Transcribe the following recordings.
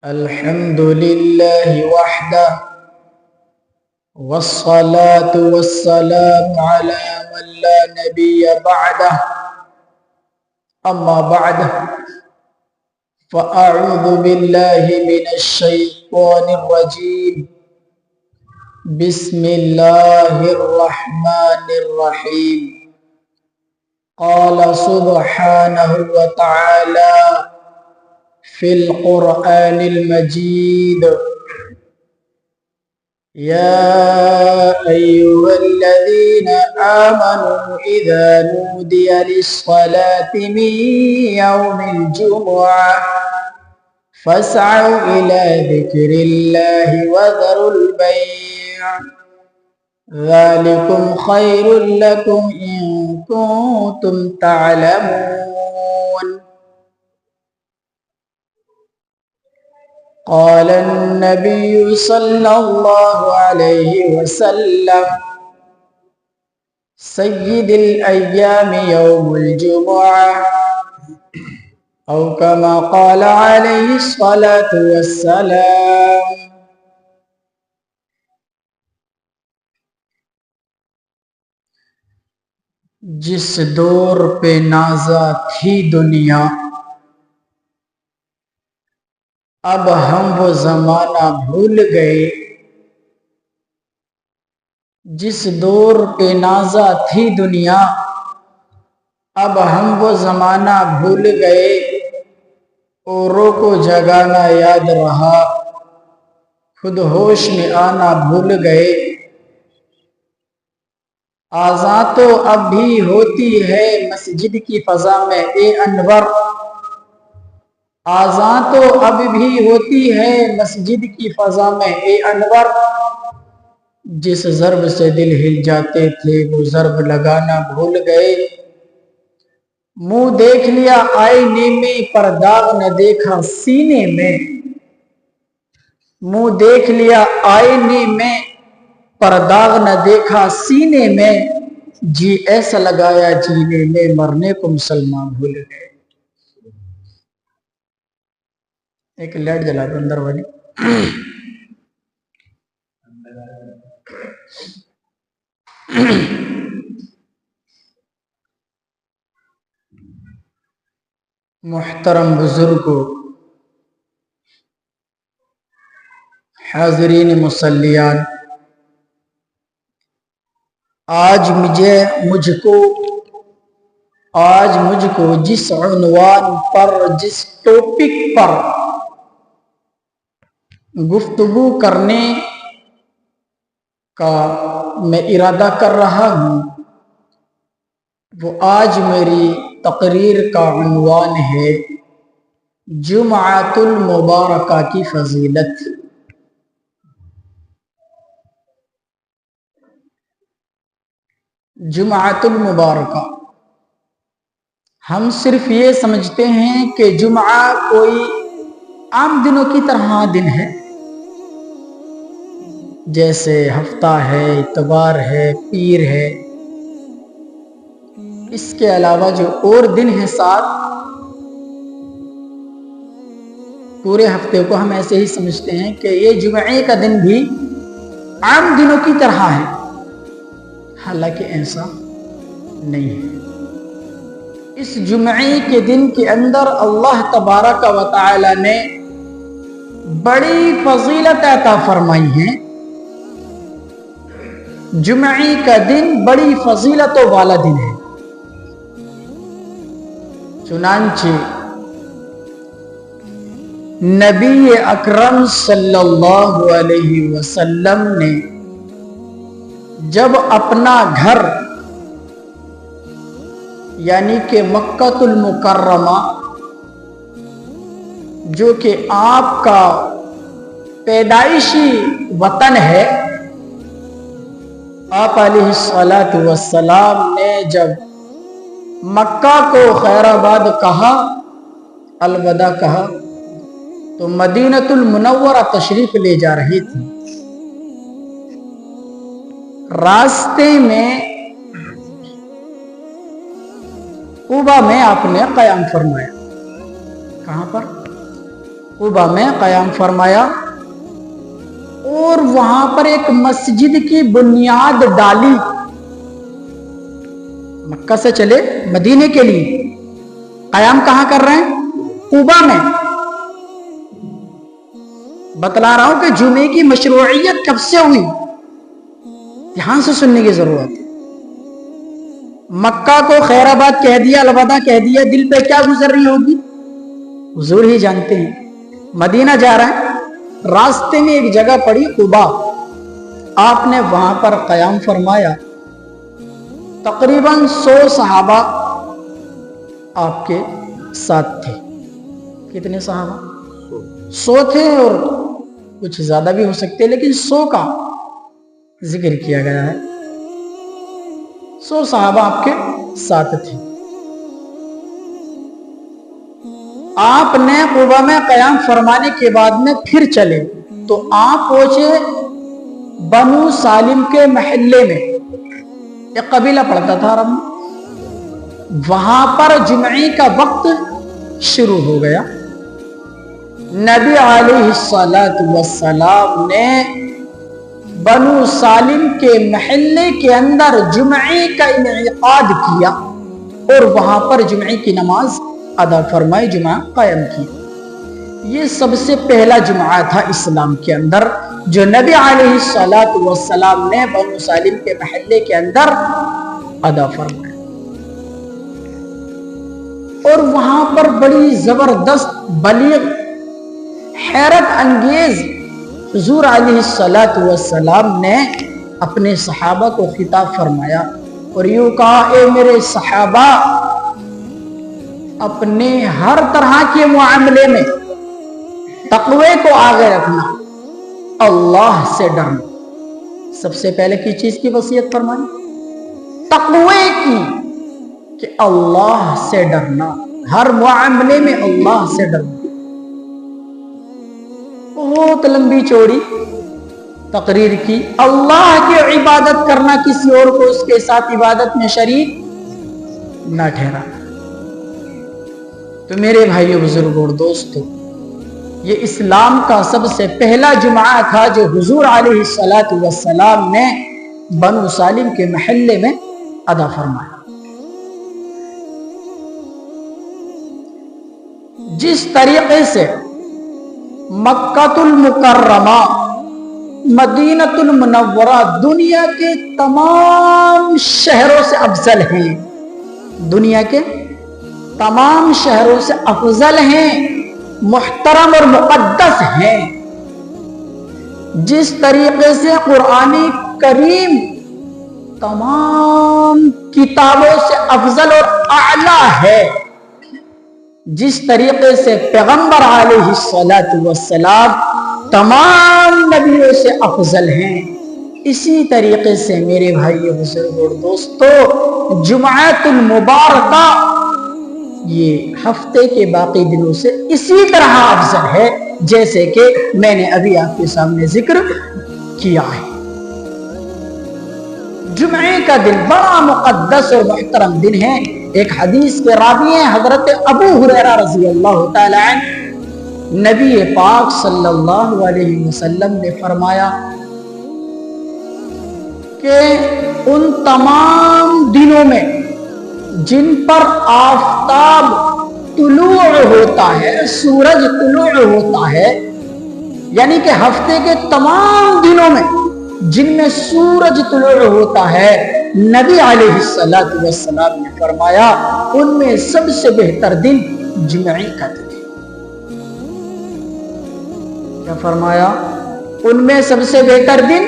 الحمد لله وحده والصلاة والسلام على من لا نبي بعده أما بعد فأعوذ بالله من الشيطان الرجيم بسم الله الرحمن الرحيم قال سبحانه وتعالى في القرآن المجيد يا أيها الذين آمنوا إذا نودي للصلاة من يوم الجمعة فاسعوا إلى ذكر الله وذروا البيع ذلكم خير لكم إن كنتم تعلمون قال النبي صلى الله عليه وسلم سيد الأيام يوم الجمعة أو كما قال عليه الصلاة والسلام جس دور پہ نازا تھی دنیا اب ہم وہ زمانہ بھول گئے جس دور پہ نازا تھی دنیا اب ہم وہ زمانہ بھول گئے اوروں کو جگانا یاد رہا خود ہوش میں آنا بھول گئے آذان تو اب بھی ہوتی ہے مسجد کی فضا میں اے انور آذان تو اب بھی ہوتی ہے مسجد کی فضا میں اے انور جس ضرب سے دل ہل جاتے تھے وہ ضرب لگانا بھول گئے منہ دیکھ لیا آئینے میں پر داغ نہ دیکھا سینے میں منہ دیکھ لیا آئینے میں پر داغ نہ دیکھا سینے میں جی ایسا لگایا جینے میں مرنے کو مسلمان بھول گئے ایک لائٹ جلا دو اندر والی محترم بزرگوں حاضرین مصلیان آج مجھ کو جس عنوان پر جس ٹاپک پر گفتگو کرنے کا میں ارادہ کر رہا ہوں وہ آج میری تقریر کا عنوان ہے جمعۃ المبارکہ کی فضیلت جمعۃ المبارکہ ہم صرف یہ سمجھتے ہیں کہ جمعہ کوئی عام دنوں کی طرح دن ہے جیسے ہفتہ ہے اتوار ہے پیر ہے اس کے علاوہ جو اور دن ہیں ساتھ پورے ہفتے کو ہم ایسے ہی سمجھتے ہیں کہ یہ جمعے کا دن بھی عام دنوں کی طرح ہے حالانکہ ایسا نہیں ہے اس جمعے کے دن کے اندر اللہ تبارک و تعالی نے بڑی فضیلت عطا فرمائی ہے جمعے کا دن بڑی فضیلتوں والا دن ہے چنانچہ نبی اکرم صلی اللہ علیہ وسلم نے جب اپنا گھر یعنی کہ مکہ المکرمہ جو کہ آپ کا پیدائشی وطن ہے آپ علیہ الصلاۃ والسلام نے جب مکہ کو خیر آباد کہا الوداع کہا تو مدینۃ المنورہ تشریف لے جا رہی تھی راستے میں قباء میں آپ نے قیام فرمایا کہاں پر قبا میں قیام فرمایا اور وہاں پر ایک مسجد کی بنیاد ڈالی. مکہ سے چلے مدینے کے لیے، قیام کہاں کر رہے ہیں؟ قبا میں. بتلا رہا ہوں کہ جمعے کی مشروعیت کب سے ہوئی، دھیان سے سننے کی ضرورت ہے. مکہ کو خیر آباد کہہ دیا، الوداع کہہ دیا، دل پہ کیا گزر رہی ہوگی حضور ہی جانتے ہیں. مدینہ جا رہے ہیں، راستے میں ایک جگہ پڑی قبا، آپ نے وہاں پر قیام فرمایا. تقریباً 100 صحابہ آپ کے ساتھ تھے. کتنے صحابہ؟ 100 تھے، اور کچھ زیادہ بھی ہو سکتے، لیکن 100 کا ذکر کیا گیا ہے. 100 صحابہ آپ کے ساتھ تھے. آپ نے قبا میں قیام فرمانے کے بعد میں پھر چلے تو آپ پہنچے بنو سالم کے محلے میں. ایک قبیلہ پڑتا تھا عرب میں. وہاں پر جمعے کا وقت شروع ہو گیا. نبی علیہ السلام نے بنو سالم کے محلے کے اندر جمعے کا انعقاد کیا اور وہاں پر جمعے کی نماز ادا فرمائی، جمعہ قائم کی. یہ سب سے پہلا جمعہ تھا اسلام کے اندر جو نبی علیہ السلام نے بنو سالم کے محلے کے اندر ادا فرمایا. اور وہاں پر بڑی زبردست بلیغ حیرت انگیز حضور علیہ السلام نے اپنے صحابہ کو خطاب فرمایا اور یوں کہا، اے میرے صحابہ، اپنے ہر طرح کے معاملے میں تقوی کو آگے رکھنا، اللہ سے ڈرنا. سب سے پہلے کی چیز کی وصیت فرمائی؟ تقوی کی، کہ اللہ سے ڈرنا، ہر معاملے میں اللہ سے ڈرنا. بہت لمبی چوڑی تقریر کی. اللہ کی عبادت کرنا، کسی اور کو اس کے ساتھ عبادت میں شریک نہ ٹھہرا. تو میرے بھائیو، بزرگوں اور دوستو، یہ اسلام کا سب سے پہلا جمعہ تھا جو حضور علیہ السلام نے بنو سالم کے محلے میں ادا فرمایا. جس طریقے سے مکہ المکرمہ، مدینہ المنورہ دنیا کے تمام شہروں سے افضل ہیں، دنیا کے تمام شہروں سے افضل ہیں، محترم اور مقدس ہیں، جس طریقے سے قرآن کریم تمام کتابوں سے افضل اور اعلیٰ ہے، جس طریقے سے پیغمبر علیہ السلام تمام نبیوں سے افضل ہیں، اسی طریقے سے میرے بھائی بزرگوں اور دوستو، جمعۃ المبارکہ یہ ہفتے کے باقی دنوں سے اسی طرح افضل ہے جیسے کہ میں نے ابھی آپ کے سامنے ذکر کیا ہے. جمعے کا دن بڑا مقدس اور محترم دن ہے. ایک حدیث کے راوی ہیں حضرت ابو ہریرہ رضی اللہ تعالی عنہ. نبی پاک صلی اللہ علیہ وسلم نے فرمایا کہ ان تمام دنوں میں جن پر آفتاب طلوع ہوتا ہے، سورج طلوع ہوتا ہے، یعنی کہ ہفتے کے تمام دنوں میں جن میں سورج طلوع ہوتا ہے، نبی علیہ السلام نے فرمایا ان میں سب سے بہتر دن جمعے کا دن ہے. کیا فرمایا؟ ان میں سب سے بہتر دن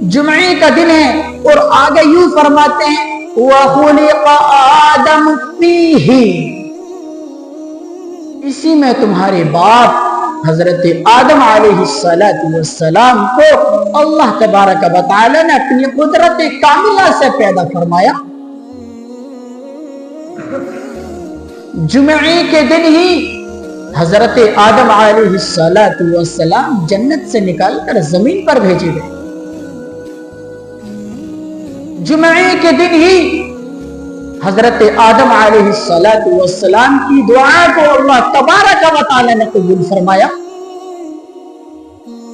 جمعے کا دن ہے. اور آگے یوں فرماتے ہیں وَخُلِقَ آدَمُ فِيهِ، اسی میں تمہارے باپ حضرت آدم علیہ السلام کو اللہ تبارک و تعالی نے اپنی قدرت کاملہ سے پیدا فرمایا. جمعے کے دن ہی حضرت آدم علیہ السلام جنت سے نکال کر زمین پر بھیجے گئے. جمعے کے دن ہی حضرت آدم علیہ السلام کی دعا کو اللہ تبارک و تعالی نے قبول فرمایا.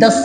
10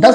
10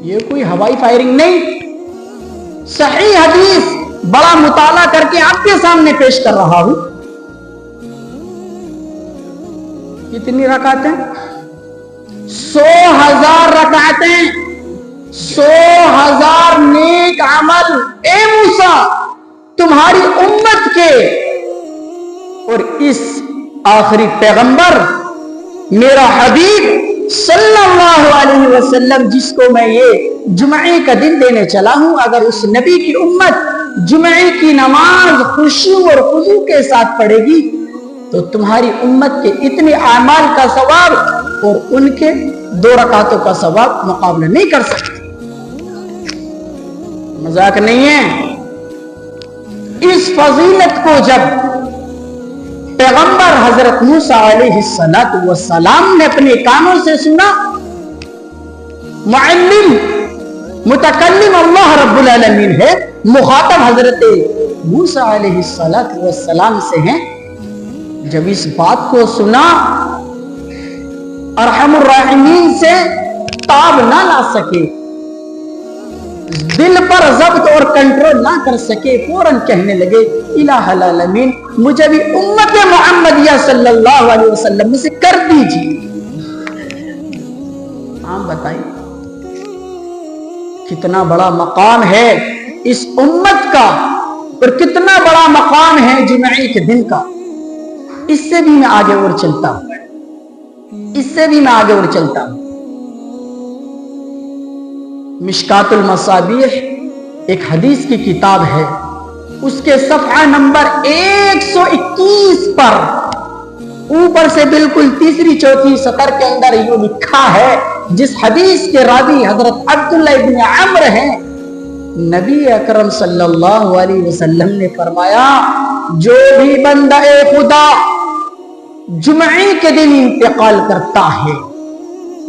یہ کوئی ہوائی فائرنگ نہیں، صحیح حدیث بڑا مطالعہ کر کے آپ کے سامنے پیش کر رہا ہوں۔ کتنی رکعتیں؟ 100,000 رکعتیں، 100,000 نیک عمل اے موسیٰ تمہاری امت کے، اور اس آخری پیغمبر میرا حبیب صلی اللہ علیہ وسلم جس کو میں یہ جمعے کا دن دینے چلا ہوں، اگر اس نبی کی امت جمعے کی نماز خشوع اور خضوع کے ساتھ پڑھے گی تو تمہاری امت کے اتنے اعمال کا ثواب اور ان کے 2 رکعتوں کا ثواب مقابلہ نہیں کر سکتے۔ مذاق نہیں ہے۔ اس فضیلت کو جب پیغمبر حضرت موسیٰ علیہ السلام نے اپنے کانوں سے سنا، معلم متکلم اللہ رب العالمین ہے، مخاطب حضرت موسیٰ علیہ السلام سے ہیں، جب اس بات کو سنا ارحم الراحمین سے تاب نہ لا سکے، دل پر ضبط اور کنٹرول نہ کر سکے، فوراً کہنے لگے الہ العالمین مجھے بھی امت محمدیہ صلی اللہ علیہ وسلم سے کر دیجیے۔ آپ بتائیں کتنا بڑا مقام ہے اس امت کا، اور کتنا بڑا مقام ہے جمعے کے دن کا۔ اس سے بھی میں آگے اور چلتا ہوں، مشکات المصابیح ایک حدیث کی کتاب ہے، اس کے صفحہ نمبر 121 پر اوپر سے بالکل تیسری چوتھی سطر کے اندر یوں لکھا ہے، جس حدیث کے راوی حضرت عبداللہ ابن عمر ہیں، نبی اکرم صلی اللہ علیہ وسلم نے فرمایا جو بھی بندہ خدا جمعے کے دن انتقال کرتا ہے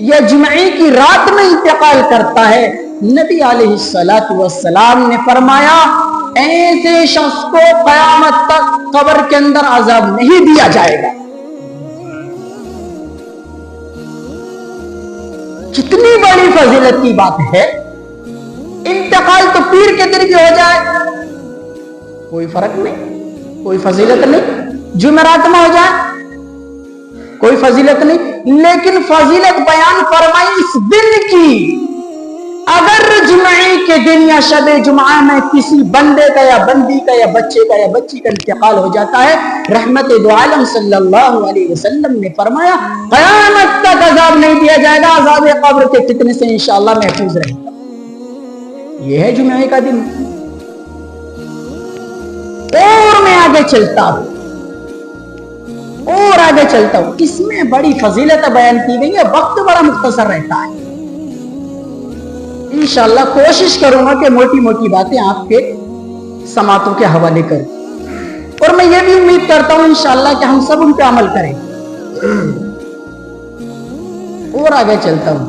یا جمعے کی رات میں انتقال کرتا ہے، نبی علیہ السلام نے فرمایا ایسے شخص کو قیامت تک قبر کے اندر عذاب نہیں دیا جائے گا۔ کتنی بڑی فضیلت کی بات ہے۔ انتقال تو پیر کے دن بھی ہو جائے کوئی فرق نہیں، کوئی فضیلت نہیں، جمعرات میں ہو جائے کوئی فضیلت نہیں، لیکن فضیلت بیان فرمائی اس دن کی۔ اگر جمعے کے دن یا شب جمعہ میں کسی بندے کا یا بندی کا یا بچے کا یا بچی کا انتقال ہو جاتا ہے، رحمت دو عالم صلی اللہ علیہ وسلم نے فرمایا قیامت تک عذاب نہیں دیا جائے گا، عذاب قبر کے فتنے سے انشاءاللہ محفوظ رہے گا۔ یہ ہے جمعے کا دن۔ اور میں آگے چلتا ہوں، اس میں بڑی فضیلت بیان کی گئی ہے، وقت بڑا مختصر رہتا ہے۔ انشاءاللہ کوشش کروں گا کہ موٹی موٹی باتیں آپ کے سماعتوں کے حوالے کروں، اور میں یہ بھی امید کرتا ہوں انشاءاللہ کہ ہم سب ان پہ عمل کریں۔ اور آگے چلتا ہوں،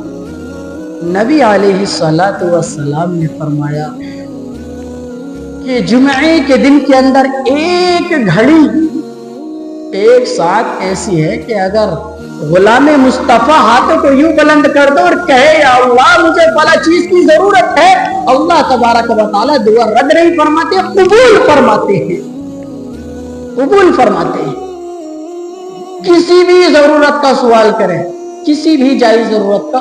نبی علیہ السلام نے فرمایا کہ جمعے کے دن کے اندر ایک گھڑی، ایک ساتھ ایسی ہے کہ اگر غلام مصطفیٰ ہاتھوں کو یوں بلند کر دو اور کہے یا اللہ مجھے فلاں چیز کی ضرورت ہے، اللہ تبارک و تعالیٰ دعا رد نہیں فرماتے، قبول فرماتے ہیں۔ کسی بھی ضرورت کا سوال کریں، کسی بھی جائز ضرورت کا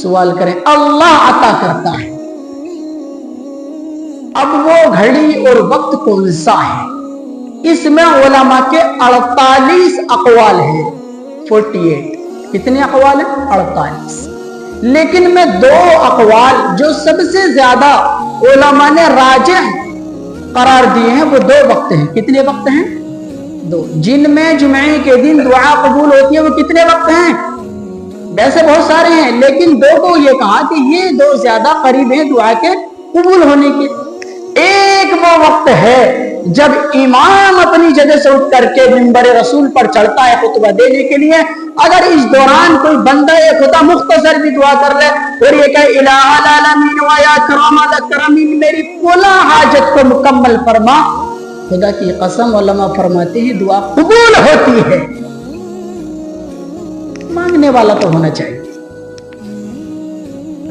سوال کریں، اللہ عطا کرتا ہے۔ اب وہ گھڑی اور وقت کون سا ہے؟ اس میں علماء کے 48 اقوال ہیں، 48 کتنے اقوال ہیں؟ 48۔ لیکن میں 2 اقوال جو سب سے زیادہ علماء نے راجح قرار دیے ہیں وہ 2 وقت ہیں۔ کتنے وقت ہیں؟ 2، جن میں جمعے کے دن دعا قبول ہوتی ہے۔ وہ کتنے وقت ہیں؟ ویسے بہت سارے ہیں، لیکن 2 کو یہ کہا کہ یہ 2 زیادہ قریب ہیں دعا کے قبول ہونے کے۔ ایک وہ وقت ہے جب امام اپنی جگہ سے اٹھ کر کے منبر رسول پر چڑھتا ہے خطبہ دینے کے لیے، اگر اس دوران کوئی بندہ خدا مختصر بھی دعا کر لے اور یہ کہے الہ العالمین و یا کرام الاکرامین میری فلاں حاجت کو مکمل فرما، خدا کی قسم علماء فرماتے ہیں دعا قبول ہوتی ہے۔ مانگنے والا تو ہونا چاہیے،